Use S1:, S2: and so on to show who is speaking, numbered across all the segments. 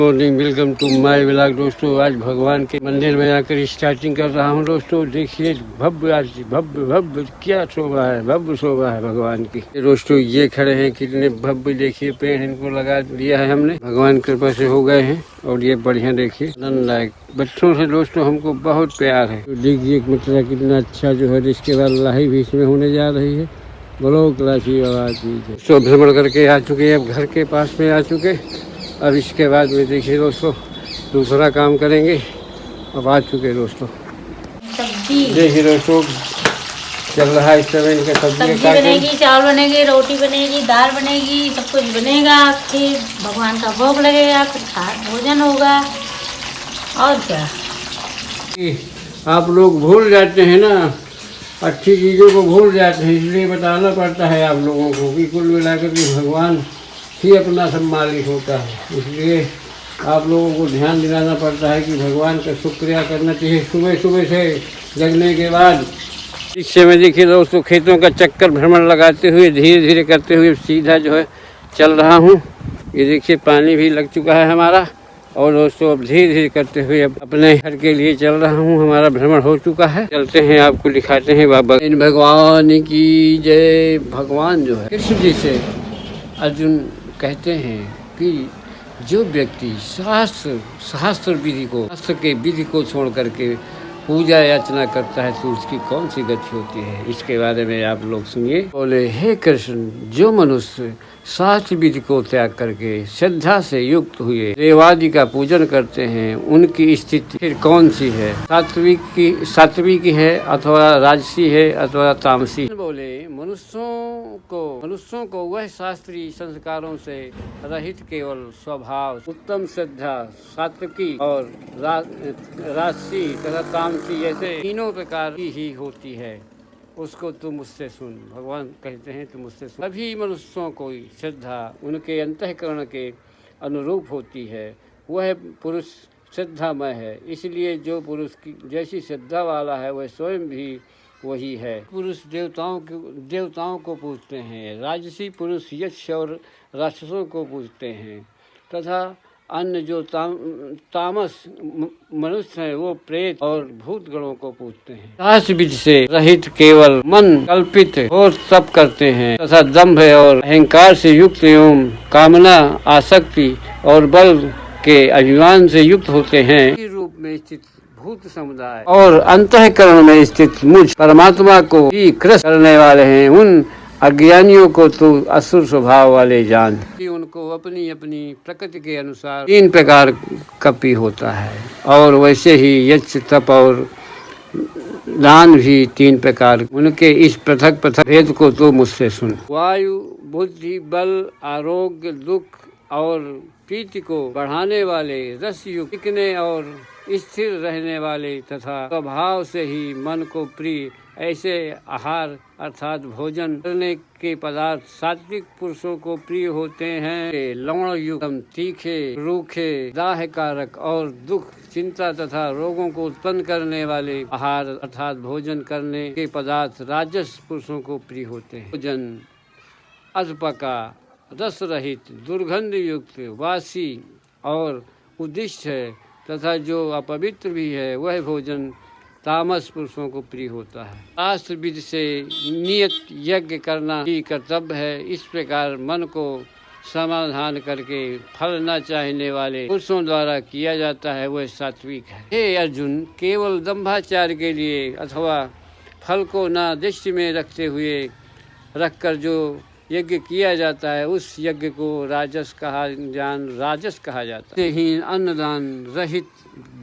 S1: Morning, welcome to my vlog. दोस्तों, आज भगवान के मंदिर में आकर स्टार्टिंग कर रहा हूँ। दोस्तों देखिए, भव्य आरती, भव्य भव्य क्या शोभा है, भव्य शोभा है भगवान की। दोस्तों ये खड़े हैं कितने भव्य, देखिए पेड़ इनको लगा दिया है हमने, भगवान कृपा से हो गए हैं। और ये बढ़िया देखिए, आनंद लायक बच्चों से दोस्तों हमको बहुत प्यार है। तो देखिए मतलब कितना अच्छा जो है। इसके बाद लाही भी इसमें होने जा रही है। बड़ो क्लासी आवाज तो भ्रमण करके आ चुके, अब घर के पास में आ चुके। अब इसके बाद में देखिए दोस्तों दूसरा काम करेंगे। अब आ चुके दोस्तों, देखिए दोस्तों चल रहा है इस समय इनका सब्जी
S2: बनेगी, चावल बनेगी, रोटी बनेगी, दाल बनेगी, सब कुछ बनेगा। फिर भगवान का भोग लगेगा, फिर भोजन होगा। और क्या,
S1: आप लोग भूल जाते हैं ना, अच्छी चीज़ों को भूल जाते हैं, इसलिए बताना पड़ता है आप लोगों को कि कुल मिलाकर के भगवान ही अपना सब मालिक होता है। इसलिए आप लोगों को ध्यान दिलाना पड़ता है कि भगवान का शुक्रिया करना चाहिए सुबह सुबह से जगने के बाद। इस समय देखिए दोस्तों खेतों का चक्कर भ्रमण लगाते हुए धीरे धीरे करते हुए सीधा जो है चल रहा हूँ। ये देखिए पानी भी लग चुका है हमारा। और दोस्तों अब धीरे धीरे करते हुए अब अपने घर के लिए चल रहा हूँ। हमारा भ्रमण हो चुका है, चलते हैं आपको दिखाते हैं। बाबा भगवान की जय। भगवान जो है कृष्ण जी से अर्जुन कहते हैं कि जो व्यक्ति शास्त्र विधि को, शास्त्र के विधि को छोड़ करके पूजा याचना करता है तो उसकी कौन सी गति होती है। इसके बारे में आप लोग सुनिए। बोले, हे कृष्ण, जो मनुष्य शास्त्र विधि को त्याग करके श्रद्धा से युक्त हुए देवादि का पूजन करते हैं, उनकी स्थिति फिर कौन सी है? सात्विक है अथवा राजसी है अथवा तामसी। बोले, मनुष्यों को वह शास्त्रीय संस्कारों से रहित केवल स्वभाव, उत्तम श्रद्धा, सात्विकी और राजसी तथा तामसी ऐसे तीनों प्रकार की ही होती है, उसको तुम मुझसे सुन। भगवान कहते हैं तुम मुझसे सुन। सभी मनुष्यों को श्रद्धा उनके अंतःकरण के अनुरूप होती है। वह पुरुष श्रद्धामय है, इसलिए जो पुरुष की जैसी श्रद्धा वाला है वह स्वयं भी वही है। पुरुष देवताओं को पूजते हैं, राजसी पुरुष यक्ष और राक्षसों को पूजते हैं तथा अन्य जो तामस मनुष्य हैं वो प्रेत और भूत गणों को पूजते हैं। शास्त्र विधि से रहित केवल मन कल्पित हो तप करते हैं तथा दंभ और अहंकार से युक्त एवं कामना, आसक्ति और बल के अभिमान से युक्त होते हैं। रूप में स्थित भूत समुदाय और अंतःकरण में स्थित मुझ परमात्मा को ही कृष्ण करने वाले हैं। उन अज्ञानियों को तो असुर स्वभाव वाले जान। उनको अपनी अपनी प्रकृति के अनुसार तीन प्रकार का पी होता है, और वैसे ही यज्ञ, तप और दान भी तीन प्रकार। उनके इस पृथक पृथक भेद को तो मुझसे सुन। वायु, बुद्धि, बल, आरोग्य, दुख और प्रीति को बढ़ाने वाले, रस युक्त, टिकने और स्थिर रहने वाले तथा स्वभाव से ही मन को प्रिय ऐसे आहार अर्थात भोजन करने के पदार्थ सात्विक पुरुषों को प्रिय होते हैं। लवण युक्त, तीखे, रूखे, दाह कारक और दुख, चिंता तथा रोगों को उत्पन्न करने वाले आहार अर्थात भोजन करने के पदार्थ राजस पुरुषों को प्रिय होते हैं। भोजन अधपका, रस रहित, दुर्गंध युक्त, वासी और उद्दिष्ट है तथा जो अपवित्र भी है वह भोजन तामस पुरुषों को प्रिय होता है। शास्त्र विधि से नियत यज्ञ करना ही कर्तव्य है। इस प्रकार मन को समाधान करके फल न चाहने वाले पुरुषों द्वारा किया जाता है वह सात्विक है। हे अर्जुन, केवल दंभाचार के लिए अथवा फल को न दृष्टि में रखते हुए रखकर जो यज्ञ किया जाता है उस यज्ञ को राजस कहा जाता है। ही अन्नदान रहित,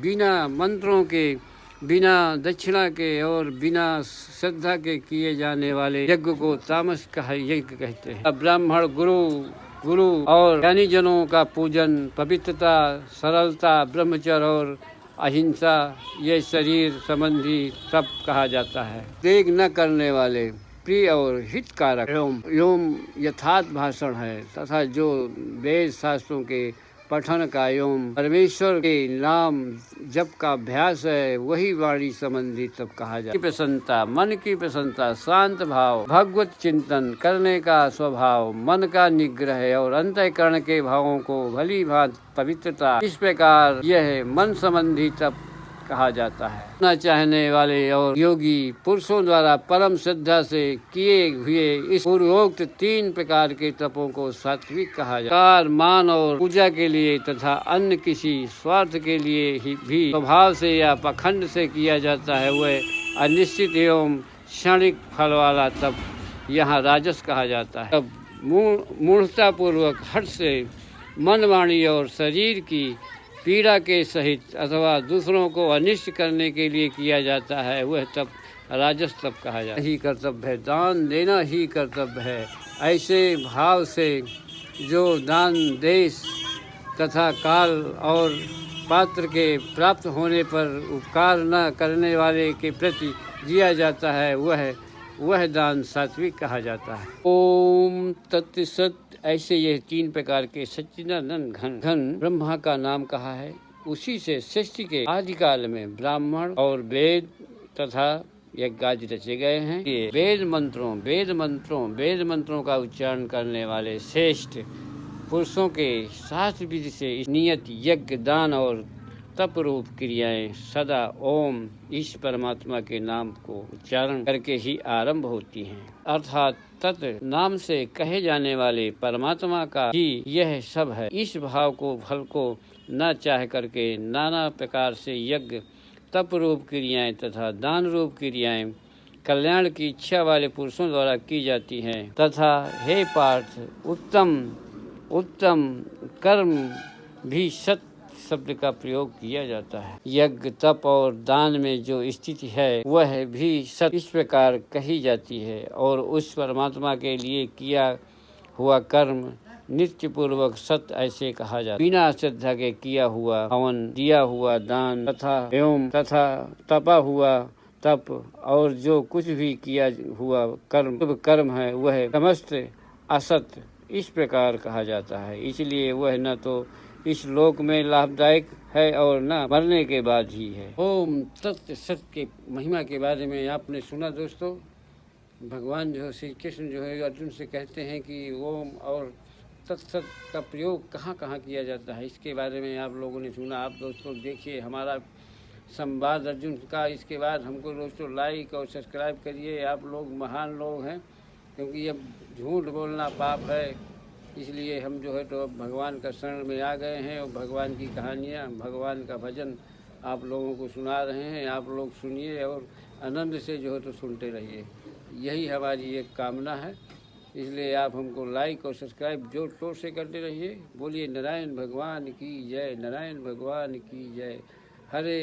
S1: बिना मंत्रों के, बिना दक्षिणा के और बिना श्रद्धा के किए जाने वाले यज्ञ को तामस का यज्ञ कहते हैं। ब्राह्मण, गुरु और ज्ञानी जनों का पूजन, पवित्रता, सरलता, ब्रह्मचर्य और अहिंसा ये शरीर संबंधी तप कहा जाता है। त्याग न करने वाले, प्रिय और हितकारक एवं यथार्थ भाषण है तथा जो वेद शास्त्रों के पठन का एवं परमेश्वर के नाम जप का अभ्यास है, वही वाणी संबंधी तप कहा जाता है। प्रसन्नता, मन की प्रसन्नता, शांत भाव, भगवत चिंतन करने का स्वभाव, मन का निग्रह और अंतःकरण के भावों को भली भांति पवित्रता, इस प्रकार यह मन संबंधी तप कहा जाता है। न चाहने वाले और योगी पुरुषों द्वारा परम श्रद्धा से किए हुए इस पूर्वोक्त 3 प्रकार के तपों को सात्विक कहा जाता है। मान और पूजा के लिए तथा अन्य किसी स्वार्थ के लिए ही भी स्वभाव से या पाखंड से किया जाता है, वह अनिश्चित एवं क्षणिक फल वाला तप यहाँ राजस कहा जाता है। तब मूढ़ता पूर्वक हठ से मन, वाणी और शरीर की पीड़ा के सहित अथवा दूसरों को अनिष्ट करने के लिए किया जाता है, वह तप राजस तप कहा जाता है। ही कर्तव्य है, दान देना ही कर्तव्य है। ऐसे भाव से जो दान देश तथा काल और पात्र के प्राप्त होने पर उपकार न करने वाले के प्रति दिया जाता है, वह दान सात्विक कहा जाता है। ओम तत्सत। ऐसे यह 3 प्रकार के सच्चिदानंद घन ब्रह्मा का नाम कहा है। उसी से सृष्टि के आदिकाल में ब्राह्मण और वेद तथा यज्ञ रचे गए हैं। ये वेद मंत्रों का उच्चारण करने वाले श्रेष्ठ पुरुषों के शास्त्र विधि से नियत यज्ञ, दान और तप रूप क्रियाएं सदा ओम इस परमात्मा के नाम को उच्चारण करके ही आरंभ होती हैं। अर्थात तत् नाम से कहे जाने वाले परमात्मा का ही यह सब है। इस भाव को, फल को न चाह करके नाना प्रकार से यज्ञ, तप रूप क्रियाएं तथा दान रूप क्रियाएं कल्याण की इच्छा वाले पुरुषों द्वारा की जाती हैं। तथा हे पार्थ, उत्तम कर्म भी सत शब्द का प्रयोग किया जाता है। यज्ञ, तप और दान में जो स्थिति है वह भी सत इस प्रकार कही जाती है और उस परमात्मा के लिए किया हुआ कर्म नित्य पूर्वक सत ऐसे कहा जाता है। बिना श्रद्धा के किया हुआ हवन, दिया हुआ दान तथा तपा हुआ तप और जो कुछ भी किया हुआ कर्म है, वह समस्त असत इस प्रकार कहा जाता है। इसलिए वह न तो इस लोक में लाभदायक है और न मरने के बाद ही है। ओम तत् सत के महिमा के बारे में आपने सुना दोस्तों। भगवान जो है श्री कृष्ण जो है अर्जुन से कहते हैं कि ओम और तत्सत का प्रयोग कहाँ कहाँ किया जाता है, इसके बारे में आप लोगों ने सुना। आप दोस्तों देखिए हमारा संवाद अर्जुन का। इसके बाद हमको दोस्तों लाइक और सब्सक्राइब करिए। आप लोग महान लोग हैं, क्योंकि अब झूठ बोलना पाप है। इसलिए हम जो है तो अब भगवान का शरण में आ गए हैं और भगवान की कहानियाँ, भगवान का भजन आप लोगों को सुना रहे हैं। आप लोग सुनिए और आनंद से जो है तो सुनते रहिए। यही हमारी एक कामना है। इसलिए आप हमको लाइक और सब्सक्राइब जोर शोर से करते रहिए। बोलिए नारायण भगवान की जय, नारायण भगवान की जय। हरे